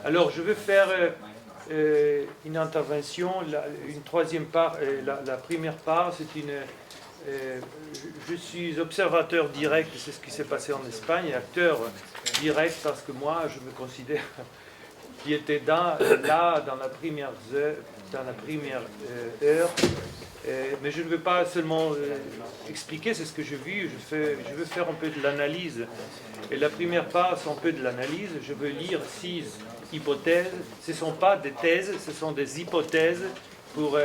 Alors, je vais faire une intervention, une troisième part. La première part, c'est une... je suis observateur direct, c'est ce qui s'est passé en Espagne, et acteur direct parce que moi, je me considère qui était là dans la première heure. Mais je ne veux pas seulement expliquer, c'est ce que j'ai vu, je veux faire un peu de l'analyse. Et la première part, c'est un peu de l'analyse. Je veux lire 6 hypothèses. Ce ne sont pas des thèses, ce sont des hypothèses pour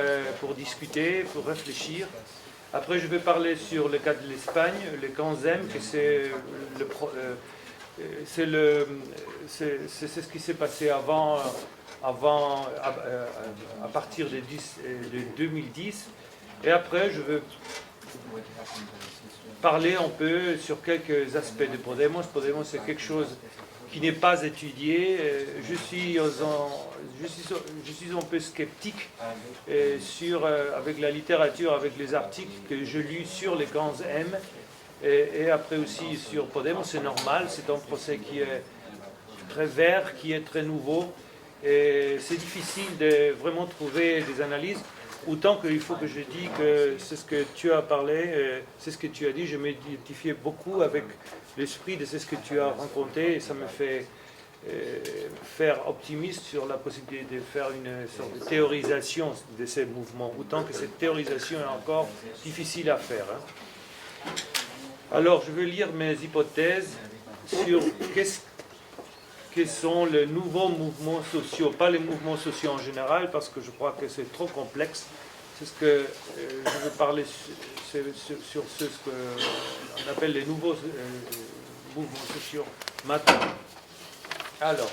discuter, pour réfléchir. Après, je vais parler sur le cas de l'Espagne, le Canzem, que c'est ce qui s'est passé à partir de 2010. Et après, je veux parler un peu sur quelques aspects de Podemos. Podemos, c'est quelque chose qui n'est pas étudié. Je suis un peu sceptique avec la littérature, avec les articles que je lis sur les 15M. Et après aussi sur Podemos, c'est normal, c'est un procès qui est très vert, qui est très nouveau. Et c'est difficile de vraiment trouver des analyses. Autant qu'il faut que je dise que c'est ce que tu as parlé, c'est ce que tu as dit, je m'identifiais beaucoup avec l'esprit de ce que tu as rencontré et ça me fait faire optimiste sur la possibilité de faire une sorte de théorisation de ces mouvements, autant que cette théorisation est encore difficile à faire. Alors, je vais lire mes hypothèses sur quels sont les nouveaux mouvements sociaux, pas les mouvements sociaux en général, parce que je crois que c'est trop complexe. C'est ce que je veux parler sur ce qu'on appelle les nouveaux mouvements sociaux maintenant. Alors,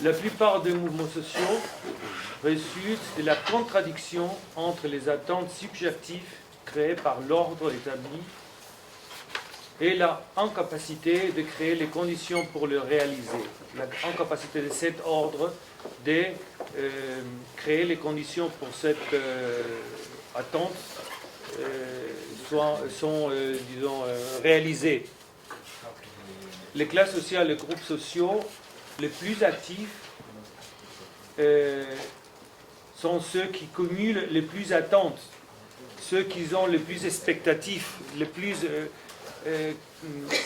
la plupart des mouvements sociaux résultent de la contradiction entre les attentes subjectives créées par l'ordre établi et la incapacité de créer les conditions pour le réaliser. La incapacité de cet ordre de créer les conditions pour cette attente sont réalisées. Les classes sociales, les groupes sociaux les plus actifs sont ceux qui cumulent les plus attentes, ceux qui ont les plus expectatifs, les plus...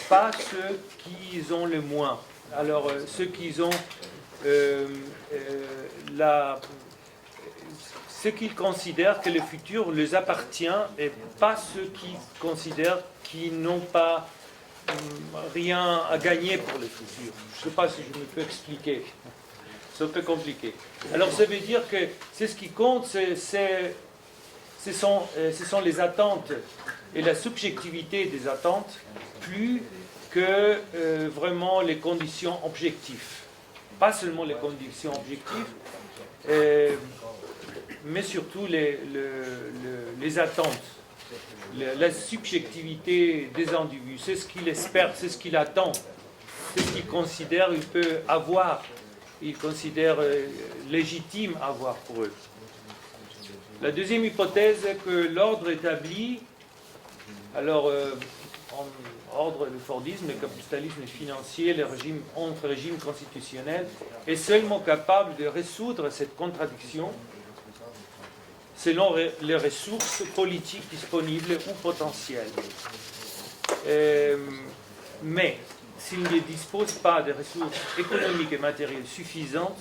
pas ceux qui ont le moins. Alors, ceux qui ont ceux qui considèrent que le futur les appartient et pas ceux qui considèrent qu'ils n'ont pas rien à gagner pour le futur. Je ne sais pas si je me peux expliquer. C'est un peu compliqué. Alors, ça veut dire que c'est ce qui compte, ce sont les attentes et la subjectivité des attentes plus que vraiment les conditions objectives. Pas seulement les conditions objectives, mais surtout les attentes, la subjectivité des individus. C'est ce qu'il espère, c'est ce qu'il attend, c'est ce qu'il considère qu'il peut avoir, il considère légitime avoir pour eux. La deuxième hypothèse est que l'ordre établi, alors en ordre le Fordisme, le capitalisme financier, le régime entre régimes constitutionnels, est seulement capable de résoudre cette contradiction selon les ressources politiques disponibles ou potentielles. Mais s'il ne dispose pas de ressources économiques et matérielles suffisantes,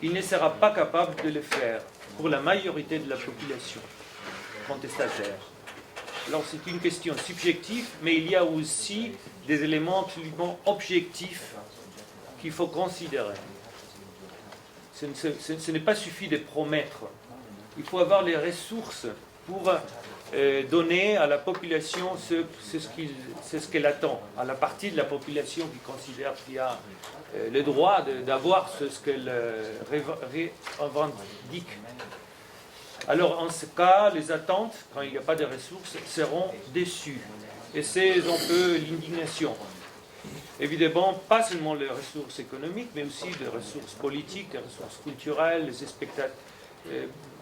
il ne sera pas capable de le faire pour la majorité de la population contestataire. Alors c'est une question subjective, mais il y a aussi des éléments absolument objectifs qu'il faut considérer. Ce n'est pas suffit de promettre. Il faut avoir les ressources pour donner à la population ce qu'elle attend, à la partie de la population qui considère qu'il y a le droit d'avoir ce qu'elle revendique. Alors en ce cas, les attentes, quand il n'y a pas de ressources, seront déçues. Et c'est un peu l'indignation. Évidemment, pas seulement les ressources économiques, mais aussi les ressources politiques, les ressources culturelles, les spectacles.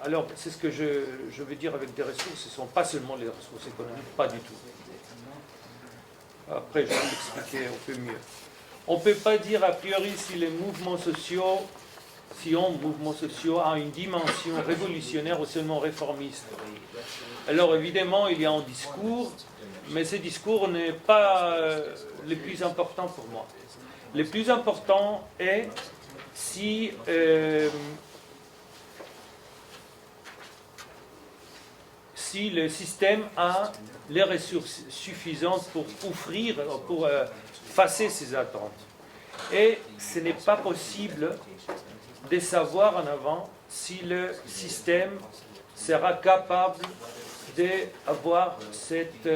Alors, c'est ce que je veux dire avec des ressources, ce ne sont pas seulement les ressources économiques, pas du tout. Après, je vais l'expliquer un peu mieux. On ne peut pas dire a priori si les mouvements sociaux, si un mouvement social a une dimension révolutionnaire ou seulement réformiste. Alors évidemment, il y a un discours, mais ce discours n'est pas le plus important pour moi. Le plus important est si le système a les ressources suffisantes pour offrir, pour effacer ses attentes. Et ce n'est pas possible de savoir en avant si le système sera capable d'avoir cette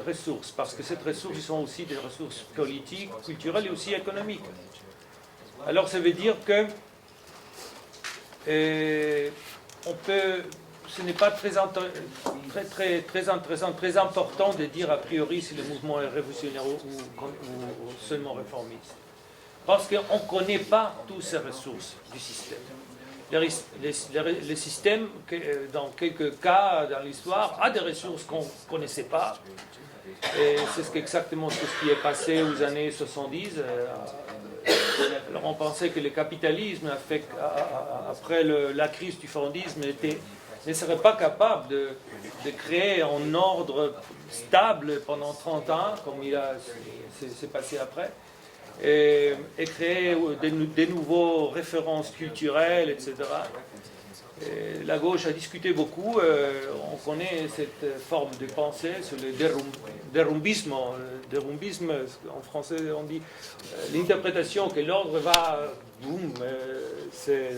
ressource, parce que cette ressource, ils sont aussi des ressources politiques, culturelles et aussi économiques. Alors ça veut dire que on peut, ce n'est pas très intéressant, très important de dire a priori si le mouvement est révolutionnaire ou seulement réformiste. Parce qu'on ne connaît pas toutes ces ressources du système. Le système, dans quelques cas dans l'histoire, a des ressources qu'on ne connaissait pas. Et c'est exactement ce qui est passé aux années 70. Alors on pensait que le capitalisme, après la crise du fordisme, ne serait pas capable de créer un ordre stable pendant 30 ans, comme c'est passé après. Et créer des nouveaux références culturelles, etc. Et la gauche a discuté beaucoup, on connaît cette forme de pensée sur le dérumbisme. Dérumbisme, en français on dit l'interprétation que l'ordre va, boum, c'est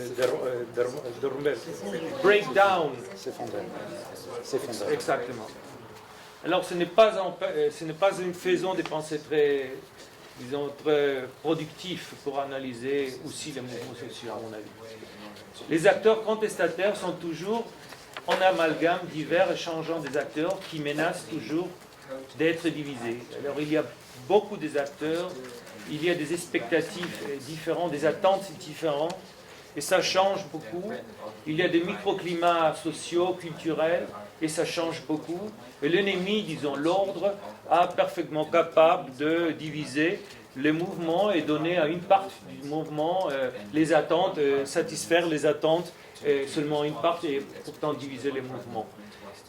dérumbé. Breakdown. S'effondrer. Exactement. Alors ce n'est pas une façon de penser très, disons, très productif pour analyser aussi les mouvements sociaux, à mon avis. Les acteurs contestataires sont toujours en amalgame divers et changeant des acteurs qui menacent toujours d'être divisés. Alors il y a beaucoup des acteurs, il y a des expectatives différentes, des attentes différentes, et ça change beaucoup. Il y a des microclimats sociaux, culturels, et ça change beaucoup. Et l'ennemi, disons l'ordre, est parfaitement capable de diviser les mouvements et donner à une partie du mouvement les attentes, satisfaire les attentes, seulement une partie, et pourtant diviser les mouvements.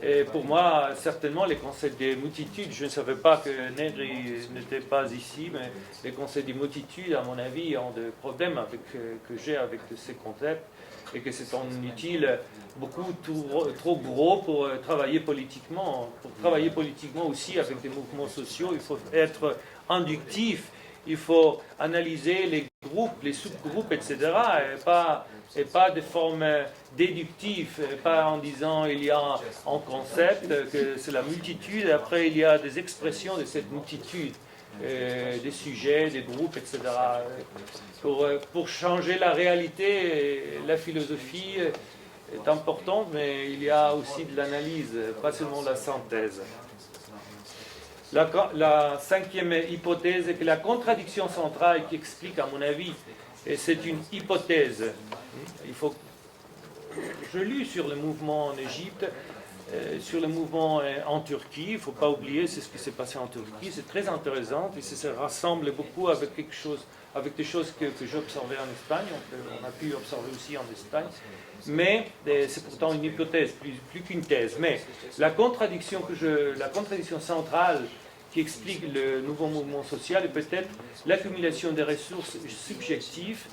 Et pour moi, certainement, les conseils des multitudes, je ne savais pas que Negri n'était pas ici, mais les conseils des multitudes, à mon avis, ont des problèmes que j'ai avec ces concepts, et que c'est inutile, beaucoup trop gros pour travailler politiquement. Pour travailler politiquement aussi avec des mouvements sociaux, il faut être inductif, il faut analyser les groupes, les sous-groupes, etc., et pas de forme déductive, pas en disant il y a un concept, que c'est la multitude, et après il y a des expressions de cette multitude, des sujets, des groupes, etc. Pour changer la réalité, la philosophie est importante, mais il y a aussi de l'analyse, pas seulement la synthèse. La cinquième hypothèse est que la contradiction centrale qui explique, à mon avis, et c'est une hypothèse. Je lis sur le mouvement en Égypte, sur le mouvement en Turquie, il ne faut pas oublier, c'est ce qui s'est passé en Turquie, c'est très intéressant, et ça se rassemble beaucoup avec avec des choses que j'ai observées en Espagne, on a pu observer aussi en Espagne, mais c'est pourtant une hypothèse, plus qu'une thèse. Mais la contradiction centrale qui explique le nouveau mouvement social est peut-être l'accumulation des ressources subjectives,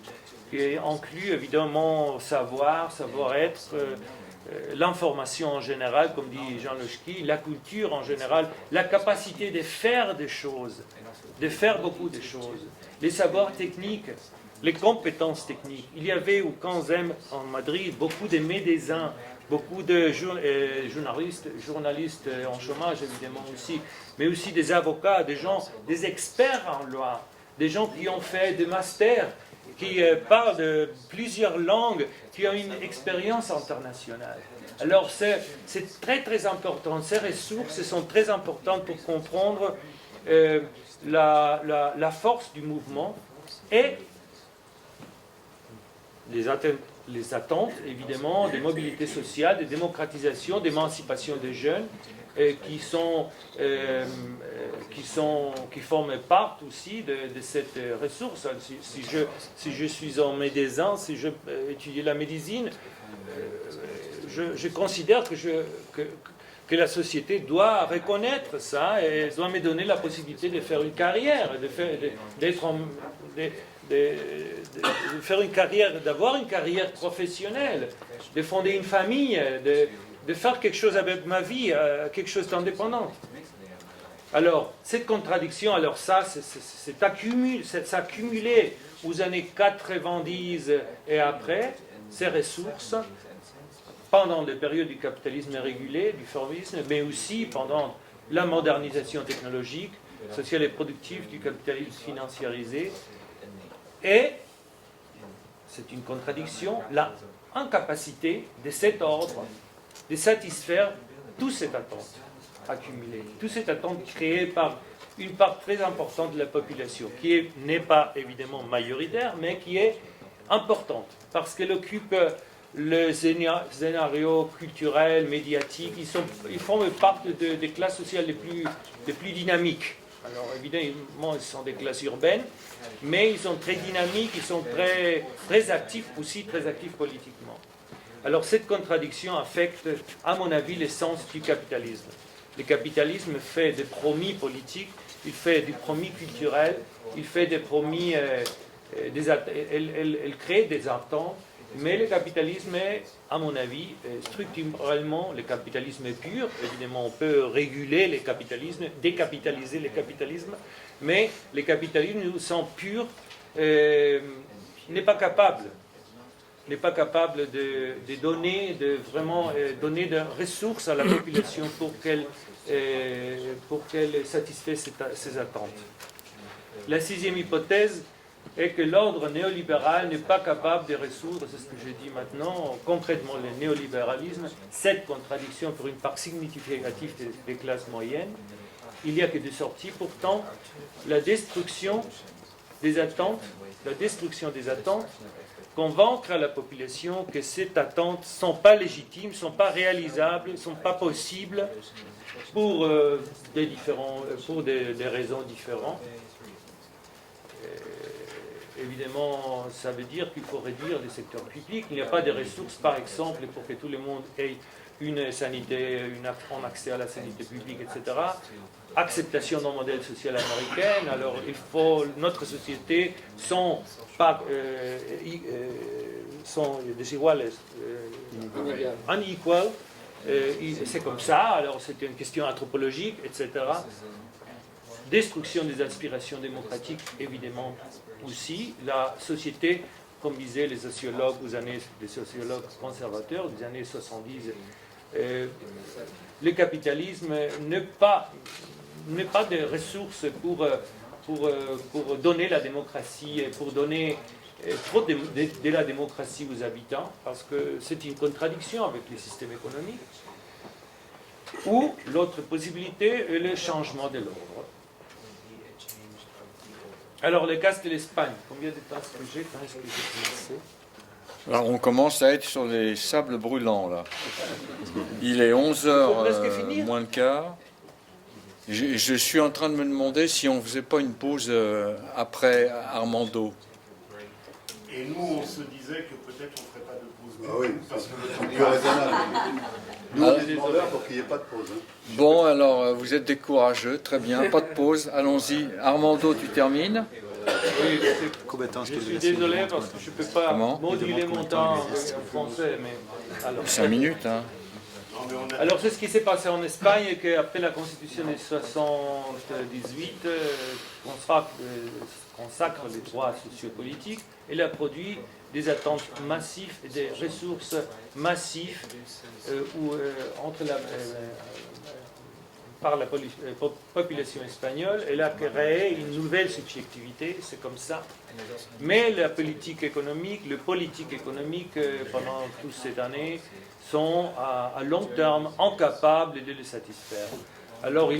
qui inclut évidemment savoir-être, l'information en général, comme dit Jean Loschki, la culture en général, la capacité de faire des choses, de faire beaucoup de choses, les savoirs techniques, les compétences techniques. Il y avait au Canzem en Madrid beaucoup de médecins, beaucoup de journalistes en chômage évidemment aussi, mais aussi des avocats, des experts en loi, des gens qui ont fait des masters, qui parlent de plusieurs langues, qui ont une expérience internationale. Alors c'est très très important, ces ressources sont très importantes pour comprendre la force du mouvement et les attentes, évidemment, des mobilités sociales, des démocratisations, d'émancipation des jeunes, qui qui forment part aussi de cette ressource. Si je suis en médecin, si je étudie la médecine, je considère que la société doit reconnaître ça et doit me donner la possibilité de faire une carrière, de faire une carrière, d'avoir une carrière professionnelle, de fonder une famille, de faire quelque chose avec ma vie, quelque chose d'indépendant. Alors, cette contradiction, alors ça, c'est accumulé aux années 90 et après, ces ressources, pendant les périodes du capitalisme régulé, du formalisme, mais aussi pendant la modernisation technologique, sociale et productive du capitalisme financiarisé. Et, c'est une contradiction, la incapacité de cet ordre de satisfaire toute cette attente accumulée, toute cette attente créée par une part très importante de la population, qui n'est pas évidemment majoritaire, mais qui est importante, parce qu'elle occupe le scénario culturel, médiatique, ils forment partie des classes sociales les plus dynamiques. Alors évidemment, ils sont des classes urbaines, mais ils sont très dynamiques, ils sont très actifs aussi, très actifs politiquement. Alors cette contradiction affecte, à mon avis, l'essence du capitalisme. Le capitalisme fait des promis politiques, il fait des promis culturels, il fait des promis, elle crée des attentes. Mais le capitalisme est, à mon avis, structurellement, le capitalisme est pur. Évidemment, on peut réguler le capitalisme, décapitaliser le capitalisme, mais le capitalisme, nous sommes purs, n'est pas capable de donner, de vraiment donner des ressources à la population pour qu'elle satisfasse ses attentes. La sixième hypothèse est que l'ordre néolibéral n'est pas capable de résoudre, c'est ce que je dis maintenant, concrètement le néolibéralisme, cette contradiction pour une part significative des classes moyennes. Il n'y a que deux sorties. Pourtant, la destruction des attentes, convaincre la population que ces attentes ne sont pas légitimes, ne sont pas réalisables, ne sont pas possibles pour des raisons différentes. Évidemment, ça veut dire qu'il faut réduire les secteurs publics. Il n'y a pas de ressources, par exemple, pour que tout le monde ait une sanité, un accès à la sanité publique, etc. Acceptation d'un modèle social américain. Alors, notre société sont desiguales, unequal. C'est comme ça. Alors, c'est une question anthropologique, etc. Destruction des aspirations démocratiques, évidemment, aussi. La société, comme disaient les sociologues conservateurs des années 70, le capitalisme n'a pas de ressources pour donner la démocratie, pour donner trop de la démocratie aux habitants, parce que c'est une contradiction avec le système économique. Ou l'autre possibilité est le changement de l'ordre. Alors, le cas de l'Espagne, combien de temps est-ce que j'ai? Quand est-ce que j'ai commencé? Alors, on commence à être sur les sables brûlants, là. Il est 11h moins le quart. Je suis en train de me demander si on ne faisait pas une pause après Armando. Et nous, on se disait que peut-être on ne ferait pas de pause. Ah oui, parce que c'est plus raisonnable. Nous, on est demandeurs pour qu'il n'y ait pas de pause. Hein. Bon, alors, vous êtes des courageux, très bien, pas de pause, allons-y. Armando, tu termines? Oui, je suis désolé parce que je ne peux pas moduler mon temps en français. Mais, alors, 5 minutes, hein. Alors, c'est ce qui s'est passé en Espagne, qu'après la Constitution de 78, consacre les droits sociopolitiques, elle a produit des attentes massives et des ressources massives par la population espagnole. Elle a créé une nouvelle subjectivité, c'est comme ça. Mais la politique économique, pendant toutes ces années, sont à long terme incapables de les satisfaire. Alors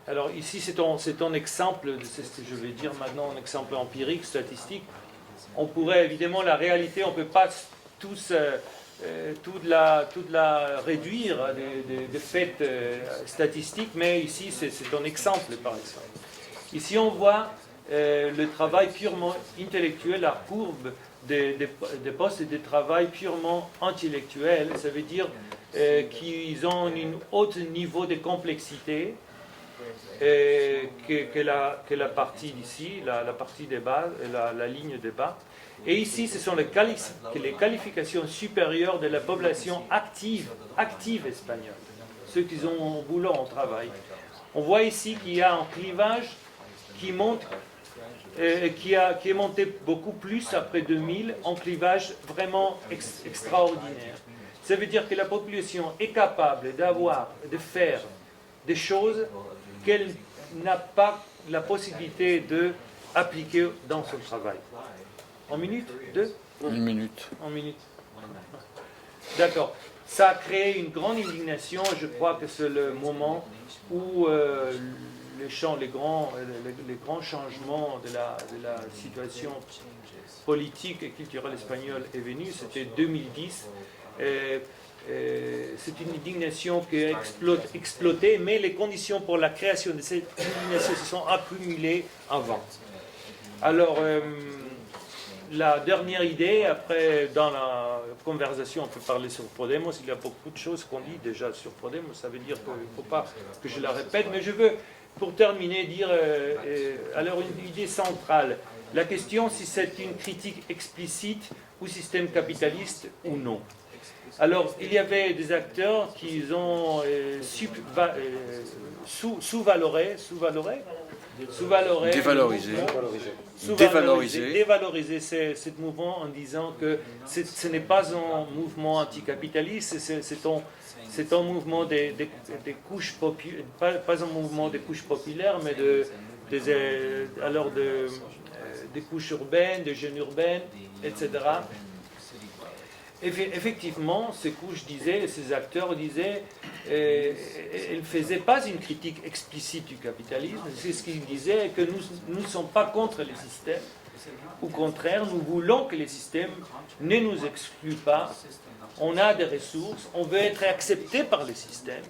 alors ici c'est un exemple, c'est ce que je vais dire maintenant, un exemple empirique, statistique. On pourrait évidemment, la réalité, on ne peut pas tous toute la réduire à des faits statistiques, mais ici c'est un exemple par exemple. Ici on voit le travail purement intellectuel, la courbe des postes de travail purement intellectuels, ça veut dire qu'ils ont un haut niveau de complexité que la partie d'ici, la partie des bas, la ligne des bas. Et ici, ce sont les qualifications supérieures de la population active espagnole, ceux qui ont un boulot, un travail. On voit ici qu'il y a un clivage qui monte, qui est monté beaucoup plus après 2000, un clivage vraiment extraordinaire. Ça veut dire que la population est capable de faire des choses qu'elle n'a pas la possibilité d'appliquer dans son travail. En minute? Deux? Une minute. En minute. D'accord. Ça a créé une grande indignation. Je crois que c'est le moment où les grands changements de la situation politique et culturelle espagnole est venu. C'était 2010. C'est une indignation qui a explosé, mais les conditions pour la création de cette indignation se sont accumulées avant. Alors, la dernière idée, après, dans la conversation, on peut parler sur Podemos, il y a beaucoup de choses qu'on dit déjà sur Podemos, ça veut dire qu'il ne faut pas que je la répète, mais je veux, pour terminer, dire, alors une idée centrale, la question si c'est une critique explicite au système capitaliste ou non. Alors, il y avait des acteurs qui ont dévalorisé ce mouvement en disant que ce n'est pas un mouvement anticapitaliste, c'est un mouvement des couches populaires, pas un mouvement des couches populaires, mais des couches urbaines, des jeunes urbaines, etc. Effectivement, ces couches disaient, ces acteurs disaient, ils ne faisaient pas une critique explicite du capitalisme, c'est ce qu'ils disaient, que nous ne sommes pas contre les systèmes. Au contraire, nous voulons que les systèmes ne nous excluent pas. On a des ressources, on veut être accepté par les systèmes.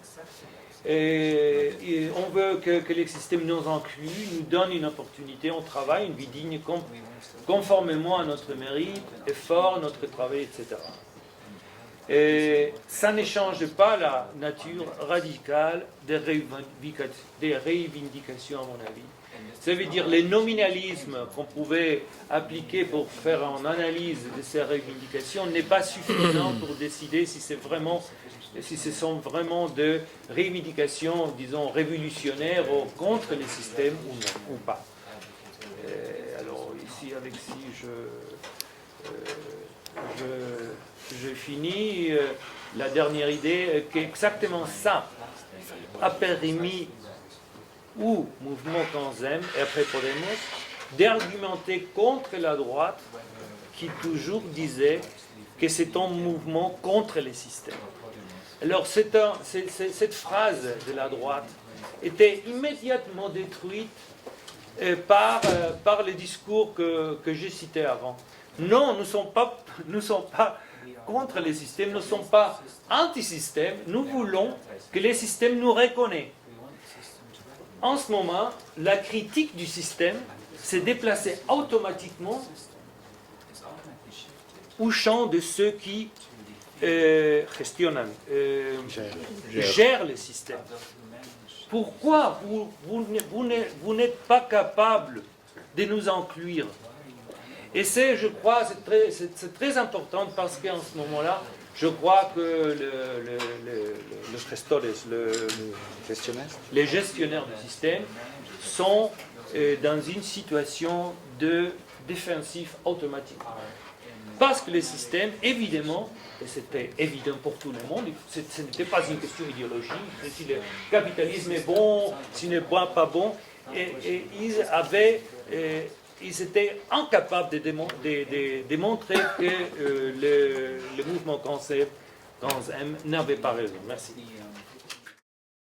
Et on veut que les systèmes nous incluent, nous donnent une opportunité, on travaille, une vie digne, conformément à notre mérite, effort, notre travail, etc. Et ça ne change pas la nature radicale des reivindications, à mon avis. Ça veut dire les nominalismes qu'on pouvait appliquer pour faire une analyse de ces reivindications n'est pas suffisant pour décider si ce sont vraiment des reivindications, disons, révolutionnaires ou contre les systèmes ou pas. Alors ici, je finis. La dernière idée, qu'exactement ça a permis au mouvement Kanzem et après Podemos d'argumenter contre la droite qui toujours disait que c'est un mouvement contre les systèmes. Alors cette phrase de la droite était immédiatement détruite par le discours que j'ai cité avant. Non, nous ne sommes pas contre les systèmes, nous ne sommes pas anti-systèmes, nous voulons que les systèmes nous reconnaissent. En ce moment, la critique du système s'est déplacée automatiquement au champ de ceux qui gèrent le système. Pourquoi vous n'êtes pas capable de nous inclure? Et je crois, c'est très important parce qu'en ce moment-là, je crois que les gestionnaires du système sont dans une situation de défensif automatique. Parce que le système, évidemment, et c'était évident pour tout le monde, ce n'était pas une question idéologique, si le capitalisme est bon, s'il n'est pas bon, et ils étaient incapables de démontrer que le mouvement Kanzem n'avait pas raison. Merci.